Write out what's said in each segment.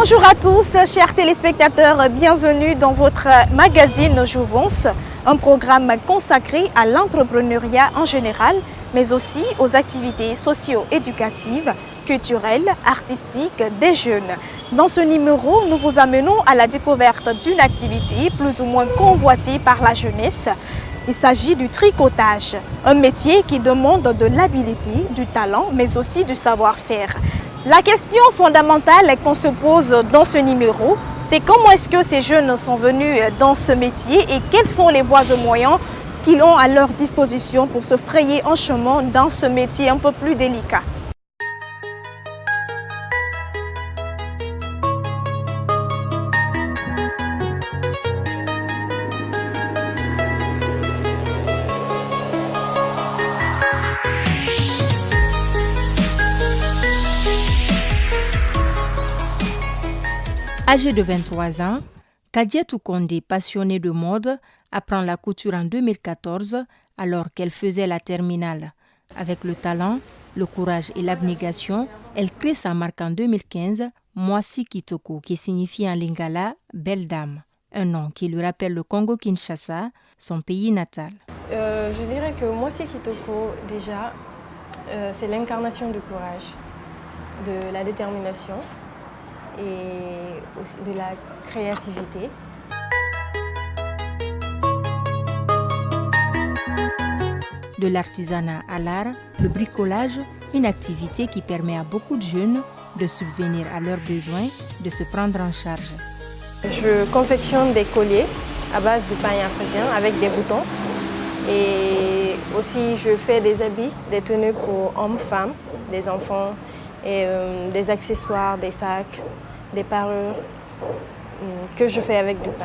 Bonjour à tous, chers téléspectateurs, bienvenue dans votre magazine Jouvence, un programme consacré à l'entrepreneuriat en général, mais aussi aux activités socio-éducatives, culturelles, artistiques des jeunes. Dans ce numéro, nous vous amenons à la découverte d'une activité plus ou moins convoitée par la jeunesse. Il s'agit du tricotage, un métier qui demande de l'habileté, du talent, mais aussi du savoir-faire. La question fondamentale qu'on se pose dans ce numéro, c'est comment est-ce que ces jeunes sont venus dans ce métier et quelles sont les voies et moyens qu'ils ont à leur disposition pour se frayer un chemin dans ce métier un peu plus délicat. Âgée de 23 ans, Kadiatou Kondé, passionnée de mode, apprend la couture en 2014 alors qu'elle faisait la terminale. Avec le talent, le courage et l'abnégation, elle crée sa marque en 2015, Mwasi Kitoko, qui signifie en lingala « belle dame », un nom qui lui rappelle le Congo-Kinshasa, son pays natal. Je dirais que Mwasi Kitoko, déjà, c'est l'incarnation du courage, de la détermination et aussi de la créativité. De l'artisanat à l'art, le bricolage, une activité qui permet à beaucoup de jeunes de subvenir à leurs besoins, de se prendre en charge. Je confectionne des colliers à base de paille africain avec des boutons. Et aussi je fais des habits, des tenues pour hommes, femmes, des enfants, et des accessoires, des sacs, des parures que je fais avec du pain.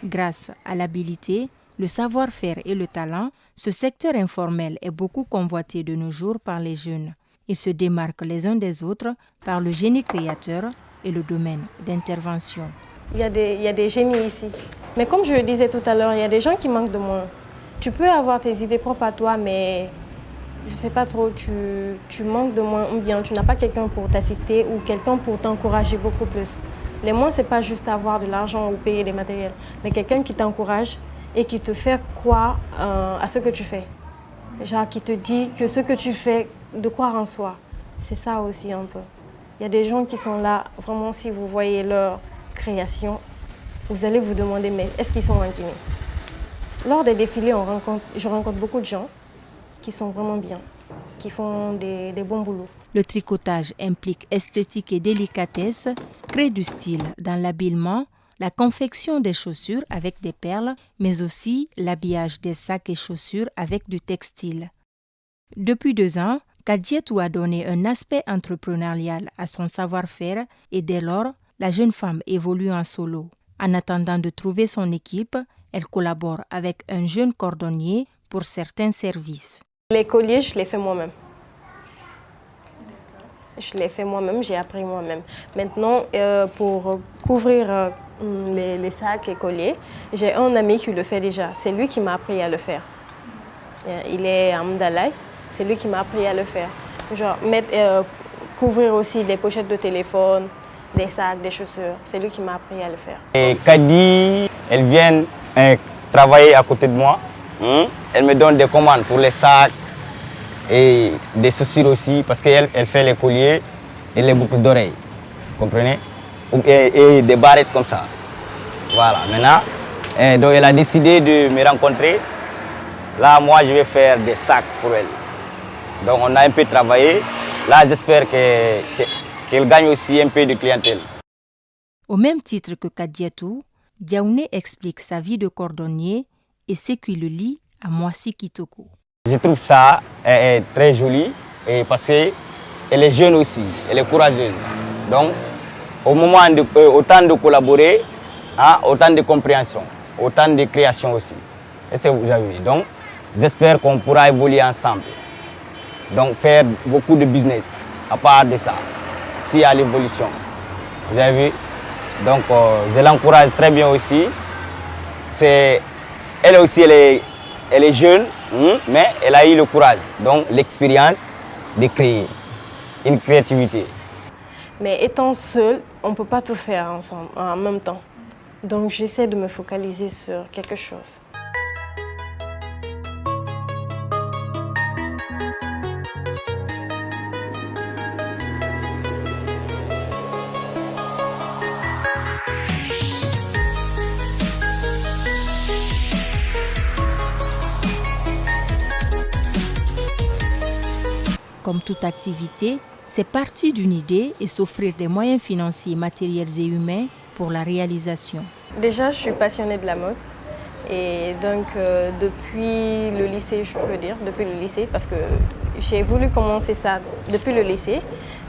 Grâce à l'habilité, le savoir-faire et le talent, ce secteur informel est beaucoup convoité de nos jours par les jeunes. Ils se démarquent les uns des autres par le génie créateur et le domaine d'intervention. Il y a des génies ici. Mais comme je le disais tout à l'heure, il y a des gens qui manquent de moyens. Tu peux avoir tes idées propres à toi, mais je ne sais pas trop, tu manques de moyens ou bien tu n'as pas quelqu'un pour t'assister ou quelqu'un pour t'encourager beaucoup plus. Les moyens, ce n'est pas juste avoir de l'argent ou payer des matériels, mais quelqu'un qui t'encourage et qui te fait croire à ce que tu fais. Genre qui te dit que ce que tu fais, de croire en soi. C'est ça aussi un peu. Il y a des gens qui sont là, vraiment si vous voyez leur création, vous allez vous demander mais est-ce qu'ils sont inclinés? Lors des défilés, je rencontre beaucoup de gens qui sont vraiment bien, qui font des bons boulots. Le tricotage implique esthétique et délicatesse, crée du style dans l'habillement, la confection des chaussures avec des perles, mais aussi l'habillage des sacs et chaussures avec du textile. Depuis 2 ans, Kadiatou a donné un aspect entrepreneurial à son savoir-faire et dès lors, la jeune femme évolue en solo. En attendant de trouver son équipe, elle collabore avec un jeune cordonnier pour certains services. Les colliers, je les fais moi-même. Je les fais moi-même, j'ai appris moi-même. Maintenant, pour couvrir les sacs et colliers, j'ai un ami qui le fait déjà. C'est lui qui m'a appris à le faire. Il est à Mdalaï. C'est lui qui m'a appris à le faire. Genre, couvrir aussi des pochettes de téléphone, des sacs, des chaussures. C'est lui qui m'a appris à le faire. Et Kadi, elle vient travailler à côté de moi. Elle me donne des commandes pour les sacs et des chaussures aussi, parce qu'elle fait les colliers et les boucles d'oreilles. Vous comprenez? Et des barrettes comme ça. Voilà, maintenant, donc elle a décidé de me rencontrer. Là, moi, je vais faire des sacs pour elle. Donc, on a un peu travaillé. Là, j'espère qu'elle gagne aussi un peu de clientèle. Au même titre que Kadiatou, Diaouné explique sa vie de cordonnier et ce qui le lie à Mwasi Kitoko. Je trouve ça très joli parce qu'elle est jeune aussi, elle est courageuse. Donc, autant de collaborer, autant de compréhension, autant de création aussi. Et c'est vous avez vu. Donc, j'espère qu'on pourra évoluer ensemble. Donc, faire beaucoup de business à part de ça. s'il y a l'évolution. Vous avez vu? Donc, je l'encourage très bien aussi. Elle aussi, elle est jeune, mais elle a eu le courage, donc l'expérience de créer une créativité. Mais étant seule, on ne peut pas tout faire ensemble, en même temps. Donc j'essaie de me focaliser sur quelque chose. Comme toute activité, c'est partir d'une idée et s'offrir des moyens financiers, matériels et humains pour la réalisation. Déjà, je suis passionnée de la mode. Et donc, depuis le lycée, je peux dire, depuis le lycée, parce que j'ai voulu commencer ça depuis le lycée,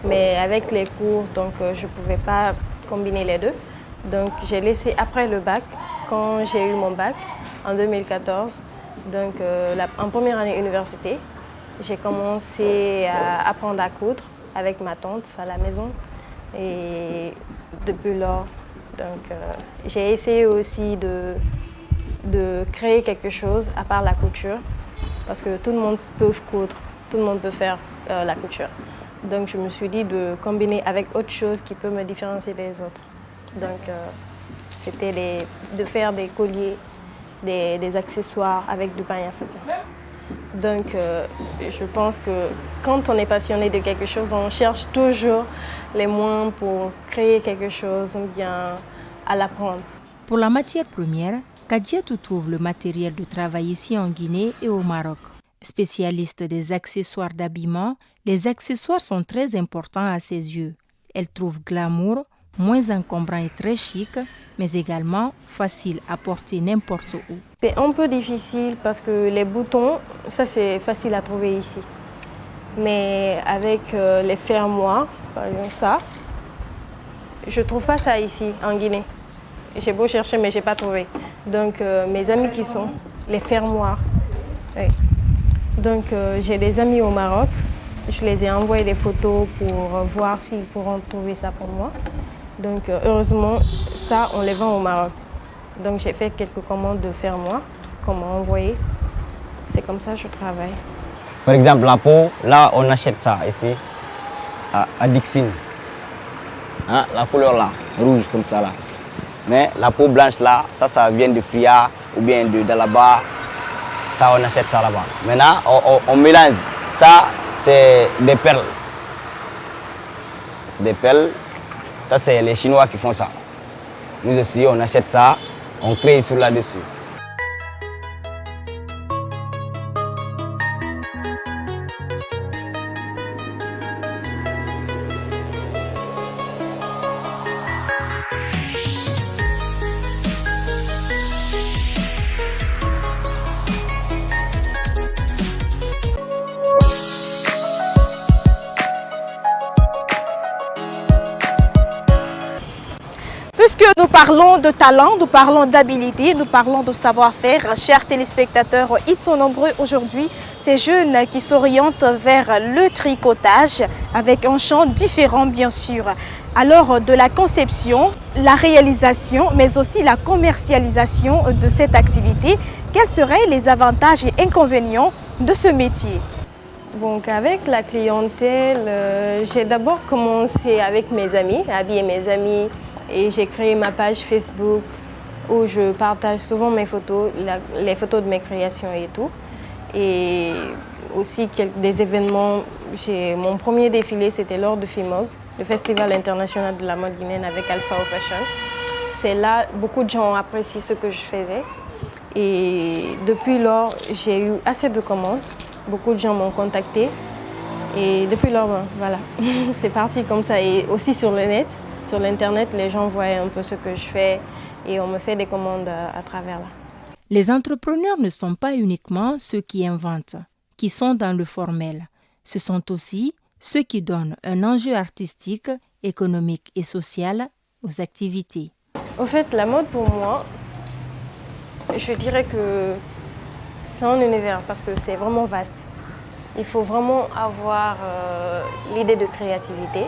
mais avec les cours, donc je ne pouvais pas combiner les deux. Donc, j'ai laissé après le bac, quand j'ai eu mon bac, en 2014, donc en première année université, j'ai commencé à apprendre à coudre avec ma tante à la maison. Et depuis lors, j'ai essayé aussi de créer quelque chose à part la couture, parce que tout le monde peut coudre, tout le monde peut faire la couture. Donc je me suis dit de combiner avec autre chose qui peut me différencier des autres. Donc c'était de faire des colliers, des accessoires avec du pain africain. Donc je pense que quand on est passionné de quelque chose, on cherche toujours les moyens pour créer quelque chose ou bien à l'apprendre. Pour la matière première, Kadiatou trouve le matériel de travail ici en Guinée et au Maroc. Spécialiste des accessoires d'habillement, les accessoires sont très importants à ses yeux. Elle trouve glamour, moins encombrant et très chic, mais également facile à porter n'importe où. C'est un peu difficile parce que les boutons, ça c'est facile à trouver ici. Mais avec les fermoirs, par exemple ça, je ne trouve pas ça ici en Guinée. J'ai beau chercher mais je n'ai pas trouvé. Donc mes amis qui sont les fermoirs. Oui. Donc j'ai des amis au Maroc. Je les ai envoyé des photos pour voir s'ils pourront trouver ça pour moi. Donc heureusement, ça on les vend au Maroc. Donc j'ai fait quelques commandes de fermoirs qu'on m'a envoyé. C'est comme ça que je travaille. Par exemple, la peau, là on achète ça ici, à Dixine. Hein, la couleur là, rouge comme ça là. Mais la peau blanche là, ça vient de Fria ou bien de là-bas. Ça, on achète ça là-bas. Maintenant, on mélange. Ça, c'est des perles. C'est des perles. Ça, c'est les Chinois qui font ça. Nous aussi, on achète ça, on crée sur là-dessus. Puisque nous parlons de talent, nous parlons d'habilité, nous parlons de savoir-faire, chers téléspectateurs, ils sont nombreux aujourd'hui, ces jeunes qui s'orientent vers le tricotage avec un champ différent bien sûr. Alors de la conception, la réalisation, mais aussi la commercialisation de cette activité, quels seraient les avantages et inconvénients de ce métier? Donc avec la clientèle, j'ai d'abord commencé avec mes amis, à habiller mes amis. Et j'ai créé ma page Facebook où je partage souvent mes photos, les photos de mes créations et tout. Et aussi des événements. Mon premier défilé, c'était lors de FIMOG, le Festival international de la mode guinéenne avec Alpha Fashion. C'est là, beaucoup de gens ont apprécié ce que je faisais. Et depuis lors, j'ai eu assez de commandes. Beaucoup de gens m'ont contacté. Et depuis lors, voilà, c'est parti comme ça. Et aussi sur le net. Sur l'Internet, les gens voient un peu ce que je fais et on me fait des commandes à travers là. Les entrepreneurs ne sont pas uniquement ceux qui inventent, qui sont dans le formel. Ce sont aussi ceux qui donnent un enjeu artistique, économique et social aux activités. Au fait, la mode pour moi, je dirais que c'est un univers parce que c'est vraiment vaste. Il faut vraiment avoir l'idée de créativité.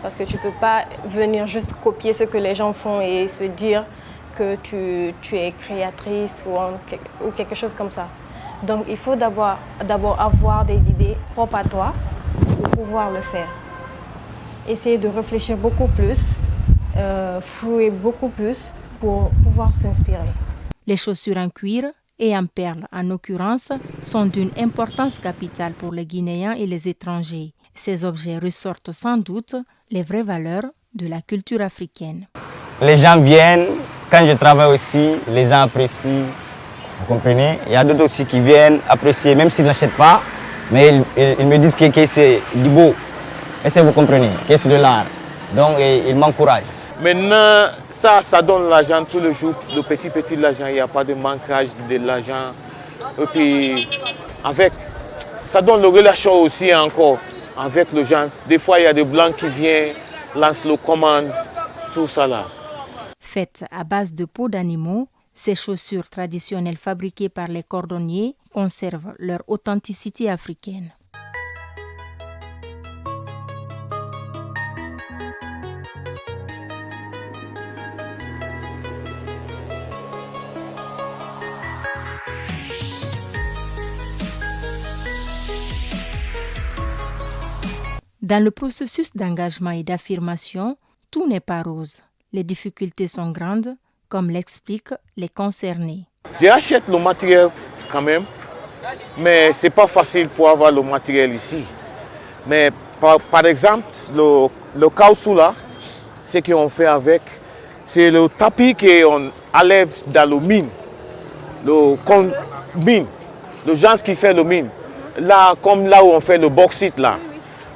Parce que tu ne peux pas venir juste copier ce que les gens font et se dire que tu es créatrice ou quelque chose comme ça. Donc il faut d'abord avoir des idées propres à toi pour pouvoir le faire. Essayer de réfléchir beaucoup plus, fouiller beaucoup plus pour pouvoir s'inspirer. Les chaussures en cuir et en perles, en l'occurrence, sont d'une importance capitale pour les Guinéens et les étrangers. Ces objets ressortent sans doute les vraies valeurs de la culture africaine. Les gens viennent, quand je travaille aussi, les gens apprécient, vous comprenez? Il y a d'autres aussi qui viennent apprécier, même s'ils n'achètent pas, mais ils me disent que c'est du beau. Est-ce que vous comprenez? Que c'est de l'art. Donc ils m'encouragent. Maintenant, ça donne l'argent tous les jours, le petit l'argent, il n'y a pas de manquage de l'argent. Et puis, ça donne la relation aussi encore avec les gens. Des fois, il y a des blancs qui viennent, lancent les commandes, tout ça là. Faites à base de peau d'animaux, ces chaussures traditionnelles fabriquées par les cordonniers conservent leur authenticité africaine. Dans le processus d'engagement et d'affirmation, tout n'est pas rose. Les difficultés sont grandes, comme l'expliquent les concernés. J'achète le matériel quand même, mais ce n'est pas facile pour avoir le matériel ici. Mais par exemple, le caoutchouc là, ce qu'on fait avec, c'est le tapis qu'on enlève dans le mine, le gens qui fait le mine. Là, comme là où on fait le bauxite là.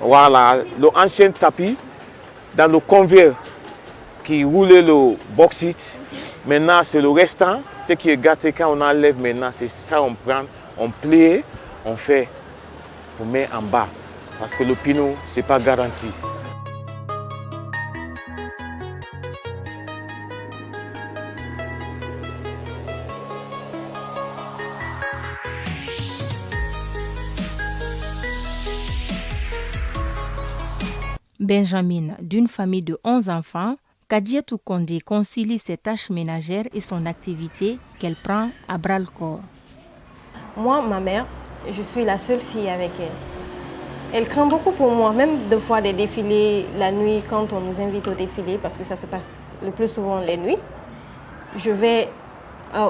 Voilà, l'ancien tapis dans le conveyeur qui roulait le bauxite. Maintenant, c'est le restant, ce qui est gâté quand on enlève maintenant, c'est ça on prend, on plie, on met en bas. Parce que le pinot, ce n'est pas garanti. Benjamin, d'une famille de 11 enfants, Kadiatou Kondé concilie ses tâches ménagères et son activité qu'elle prend à bras-le-corps. Moi, ma mère, je suis la seule fille avec elle. Elle craint beaucoup pour moi, même des fois des défilés la nuit quand on nous invite au défilé, parce que ça se passe le plus souvent les nuits.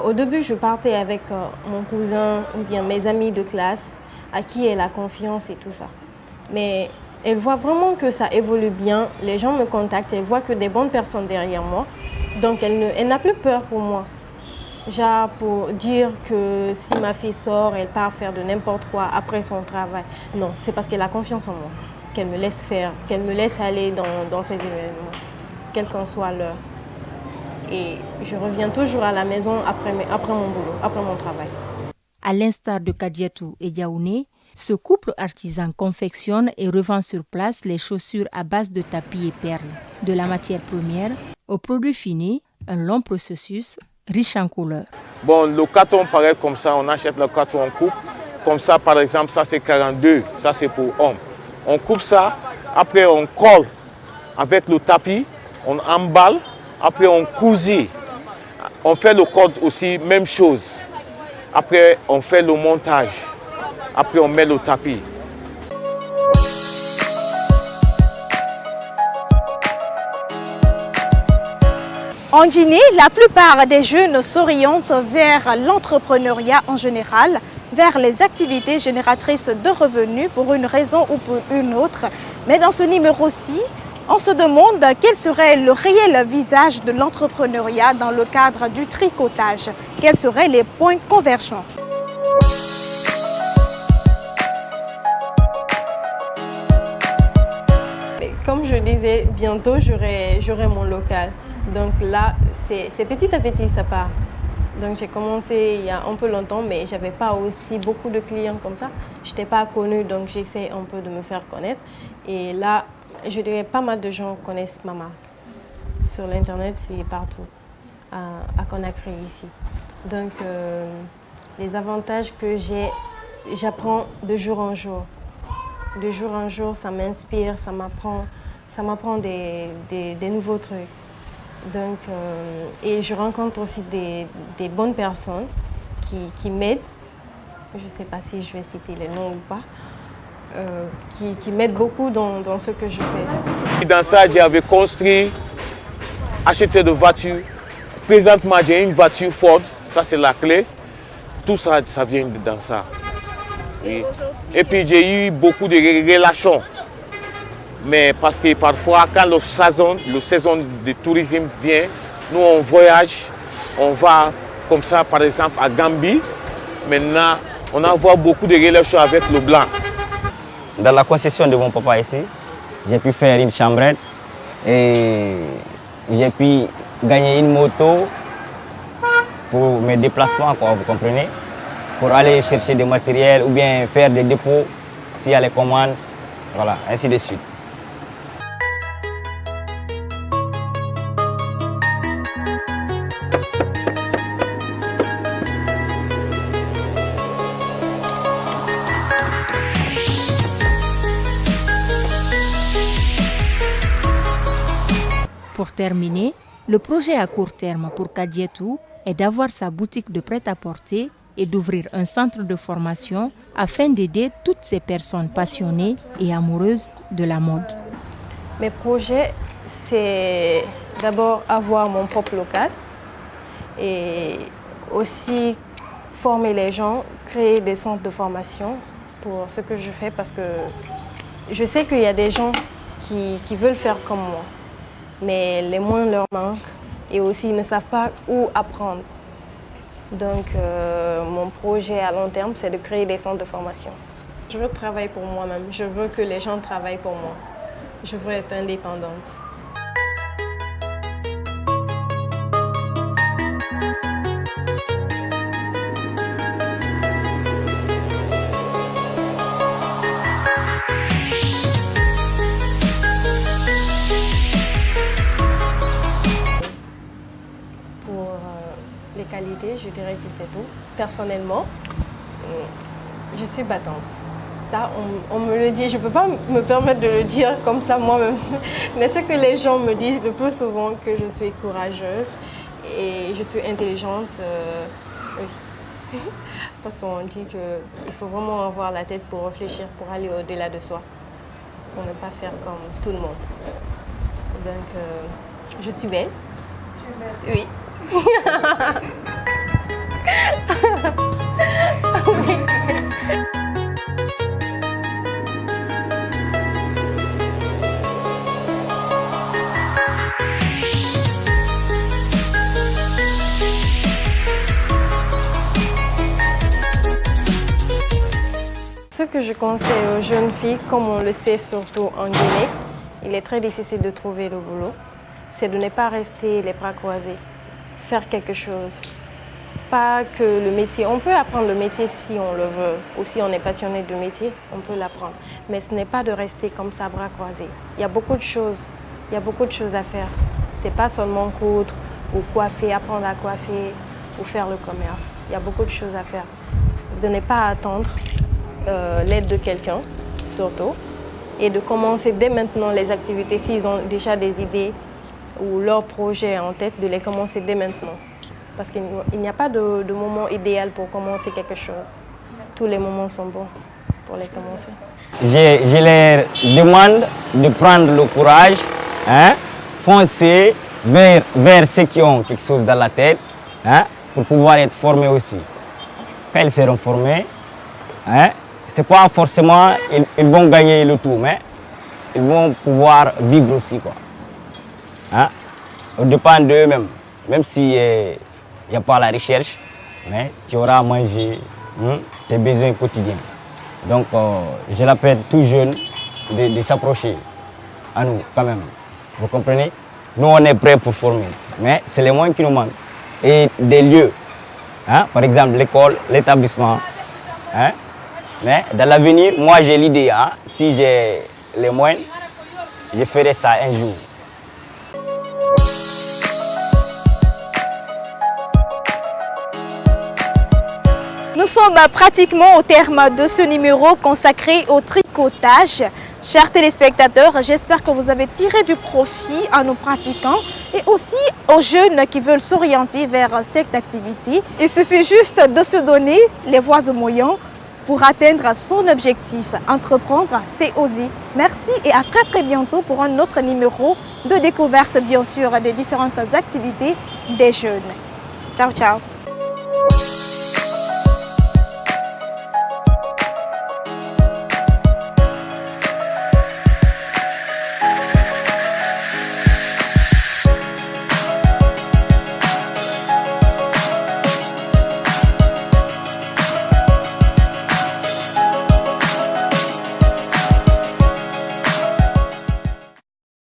Au début, je partais avec mon cousin ou bien mes amis de classe à qui elle a confiance et tout ça. Mais elle voit vraiment que ça évolue bien, les gens me contactent, elle voit que des bonnes personnes derrière moi. Donc elle n'a plus peur pour moi. Genre pour dire que si ma fille sort, elle part faire de n'importe quoi après son travail. Non, c'est parce qu'elle a confiance en moi, qu'elle me laisse faire, qu'elle me laisse aller dans ces événements, quelle qu'en soit l'heure. Et je reviens toujours à la maison après mon boulot, après mon travail. À l'instar de Kadiatou et Diaouné, ce couple artisan confectionne et revend sur place les chaussures à base de tapis et perles. De la matière première au produit fini, un long processus riche en couleurs. Bon, le carton pareil comme ça, on achète le carton en coupe. Comme ça, par exemple, ça c'est 42, ça c'est pour homme. On coupe ça, après on colle avec le tapis, on emballe, après on cousit. On fait le code aussi, même chose. Après, on fait le montage. Après, on met le tapis. En Guinée, la plupart des jeunes s'orientent vers l'entrepreneuriat en général, vers les activités génératrices de revenus pour une raison ou pour une autre. Mais dans ce numéro-ci, on se demande quel serait le réel visage de l'entrepreneuriat dans le cadre du tricotage. Quels seraient les points convergents? Comme je disais, bientôt j'aurai mon local. Donc là, c'est petit à petit, ça part. Donc j'ai commencé il y a un peu longtemps, mais je n'avais pas aussi beaucoup de clients comme ça. Je n'étais pas connue, donc j'essaie un peu de me faire connaître. Et là, je dirais pas mal de gens connaissent ma marque. Sur l'Internet, c'est partout, à Conakry ici. Donc les avantages que j'ai, j'apprends de jour en jour. De jour en jour, ça m'inspire, ça m'apprend. ça m'apprend des nouveaux trucs. Donc, et je rencontre aussi des bonnes personnes qui m'aident. Je ne sais pas si je vais citer les noms ou pas. Qui m'aident beaucoup dans ce que je fais. Dans ça, j'avais construit, acheté de voitures. Présentement, j'ai une voiture Ford, ça c'est la clé. Tout ça, ça vient dans ça. Et puis j'ai eu beaucoup de relations. Mais parce que parfois, quand le saison de tourisme vient, nous on voyage, on va comme ça par exemple à Gambie. Maintenant, on a beaucoup de relations avec le blanc. Dans la concession de mon papa ici, j'ai pu faire une chambrette et j'ai pu gagner une moto pour mes déplacements, quoi, vous comprenez, pour aller chercher des matériels ou bien faire des dépôts s'il y a les commandes, voilà, ainsi de suite. Pour terminer, le projet à court terme pour Kadietou est d'avoir sa boutique de prêt-à-porter et d'ouvrir un centre de formation afin d'aider toutes ces personnes passionnées et amoureuses de la mode. Mes projets, c'est d'abord avoir mon propre local et aussi former les gens, créer des centres de formation pour ce que je fais parce que je sais qu'il y a des gens qui veulent faire comme moi. Mais les moyens leur manquent et aussi ils ne savent pas où apprendre. Donc mon projet à long terme, c'est de créer des centres de formation. Je veux travailler pour moi-même, je veux que les gens travaillent pour moi. Je veux être indépendante. Je dirais que c'est tout. Personnellement, je suis battante. Ça, on me le dit. Je ne peux pas me permettre de le dire comme ça moi-même. Mais ce que les gens me disent le plus souvent, que je suis courageuse et je suis intelligente. Oui. Parce qu'on dit qu'il faut vraiment avoir la tête pour réfléchir, pour aller au-delà de soi. Pour ne pas faire comme tout le monde. Donc, je suis belle. Tu es belle? Oui. Ce que je conseille aux jeunes filles, comme on le sait surtout en Guinée, il est très difficile de trouver le boulot, c'est de ne pas rester les bras croisés, faire quelque chose. Pas que le métier, on peut apprendre le métier si on le veut, ou si on est passionné de métier, on peut l'apprendre. Mais ce n'est pas de rester comme ça, bras croisés. Il y a beaucoup de choses à faire. C'est pas seulement coudre ou coiffer, apprendre à coiffer ou faire le commerce. Il y a beaucoup de choses à faire. De ne pas attendre l'aide de quelqu'un, surtout, et de commencer dès maintenant les activités, s'ils ont déjà des idées ou leurs projets en tête, de les commencer dès maintenant. Parce qu'il n'y a pas de moment idéal pour commencer quelque chose. Tous les moments sont bons pour les commencer. Je leur demande de prendre le courage, foncer vers ceux qui ont quelque chose dans la tête, pour pouvoir être formés aussi. Quand ils seront formés, c'est pas forcément ils vont gagner le tout, mais ils vont pouvoir vivre aussi, quoi. On dépend d'eux-mêmes, même si il n'y a pas la recherche, mais tu auras à manger tes besoins quotidiens. Donc, je l'appelle tout jeune de s'approcher à nous, quand même. Vous comprenez? Nous, on est prêts pour former, mais c'est les moyens qui nous manquent. Et des lieux, par exemple l'école, l'établissement. Mais dans l'avenir, moi, j'ai l'idée, si j'ai les moyens, je ferai ça un jour. Nous sommes pratiquement au terme de ce numéro consacré au tricotage. Chers téléspectateurs, j'espère que vous avez tiré du profit en nous pratiquant et aussi aux jeunes qui veulent s'orienter vers cette activité. Il suffit juste de se donner les voies et moyens pour atteindre son objectif. Entreprendre, c'est oser. Merci et à très bientôt pour un autre numéro de découverte bien sûr des différentes activités des jeunes. Ciao, ciao.